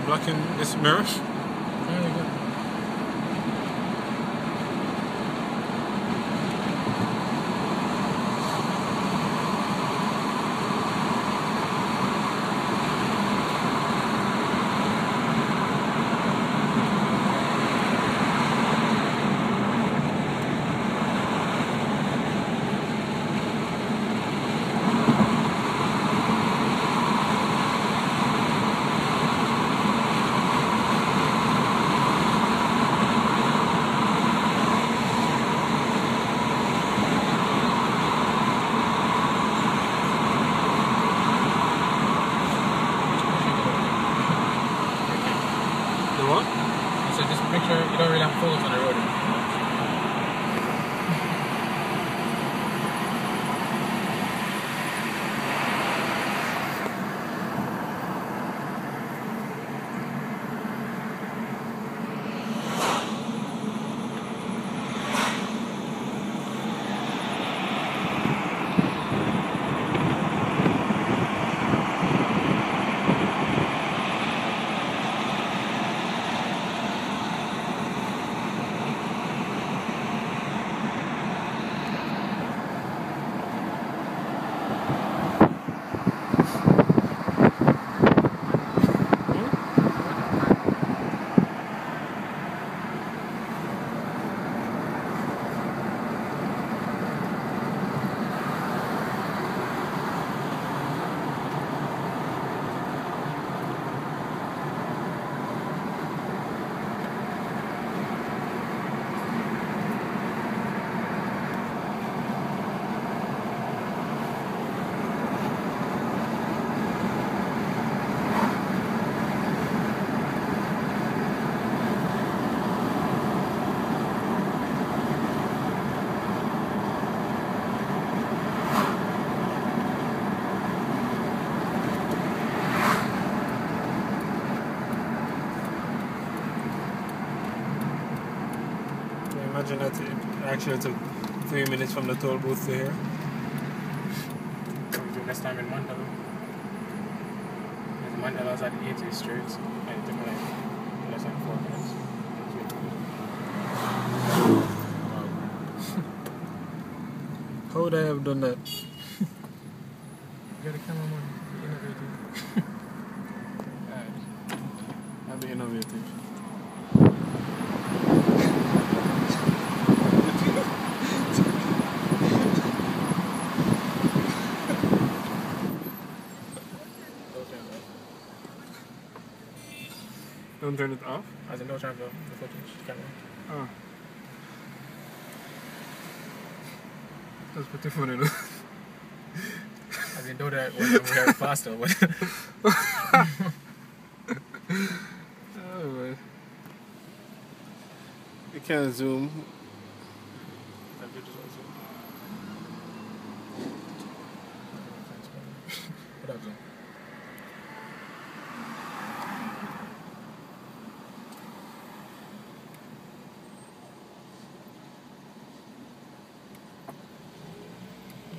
blocking this mirror. Very good. What? So just make sure you don't really have focus on the road. Imagine that it actually took 3 minutes from the toll booth to here. We'll do next time in Mandela. Because Mandela's at 80th Street. And it took me like less than 4 minutes. How would I have done that? You're the cameraman. Be innovative. Alright. I'll be innovative. Don't turn it off? As in, don't turn the footage camera. Oh. That's pretty funny though. As in, don't do that when we hear it faster. But Oh man. You can't zoom. What up, John?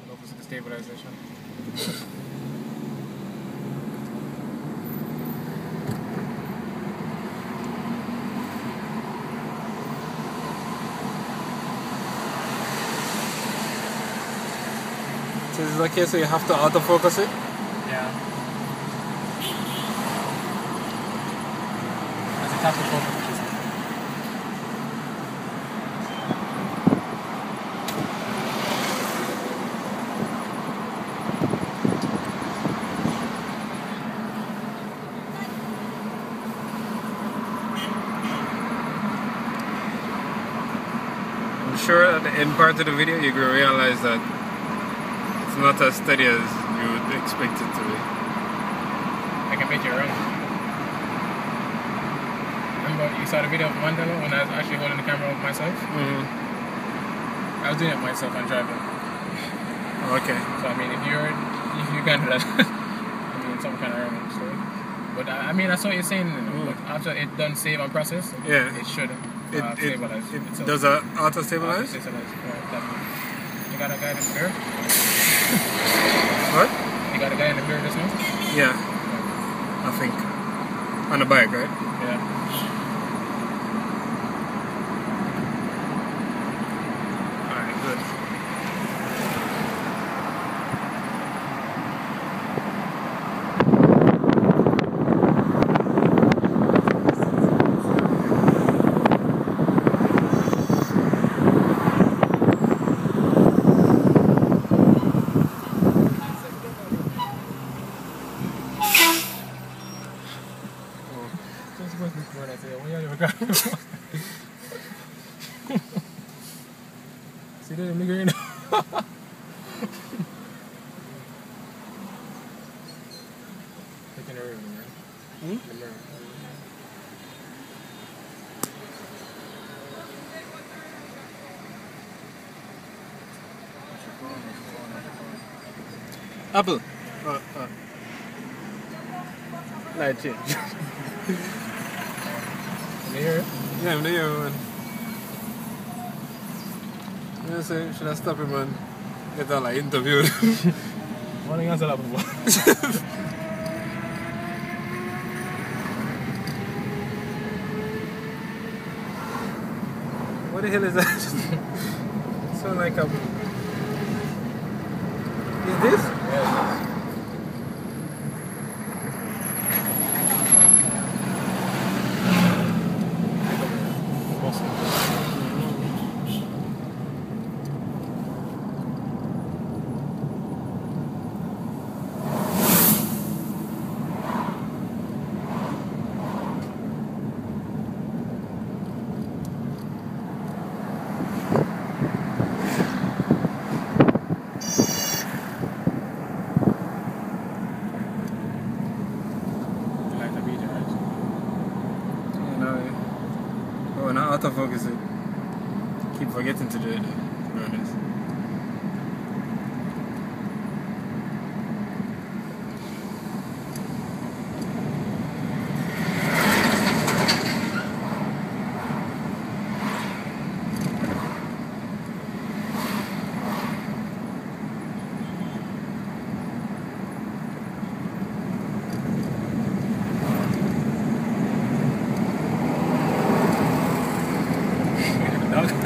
Focus on the stabilization. So this is okay, so you have to autofocus it? Yeah. As a tap to focus, which is I'm sure at the end part of the video you're going to realize that it's not as steady as you would expect it to be. I can make you run. Remember you saw the video of Mandela when I was actually holding the camera with myself? Mm-hmm. I was doing it myself and driving. Okay. So I mean, if you can do that, I mean, some kind of learning story. But I mean, that's what you're saying. But after it done save and process, Yeah. it should stabilize. It does that auto stabilize? You got a guy in the mirror? What? You got a guy in the mirror just now? Yeah. I think. On the bike, right? Yeah. Alright, good. Just went before and I said, "Where are you going?" See the nigga in Taking a room, man. The mirror. Apple. Light change. Can you hear it? Yeah, I'm there, man. Yeah, so should I stop him, man? Get all like interviewed. One thing I said before. What the hell is that? Sound like a. Is this? Yeah, like the beat, right? You know, oh, now autofocus it. Keep forgetting to do it, to be honest.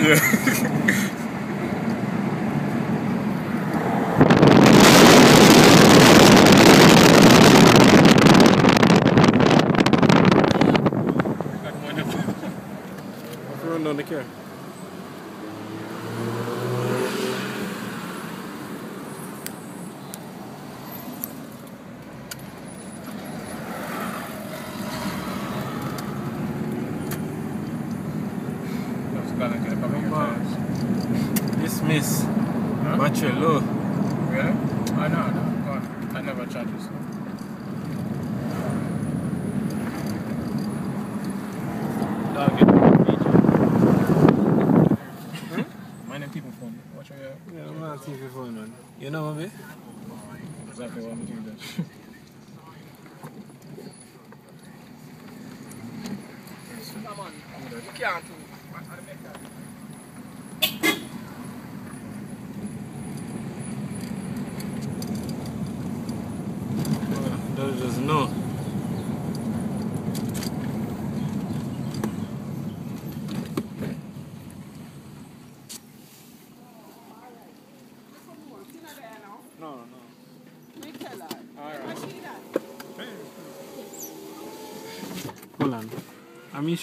Yeah. What's wrong on the car? Dismiss. Huh? Battery low. Really? Oh, no. God, I never charge this. Dog, get mind them people phone. Watch your Yeah, I'm not TV phone, man. You know, maybe? exactly what I'm doing there. Come on, you can't do. Don't just know. No. Alright. Hold on. I'm sure.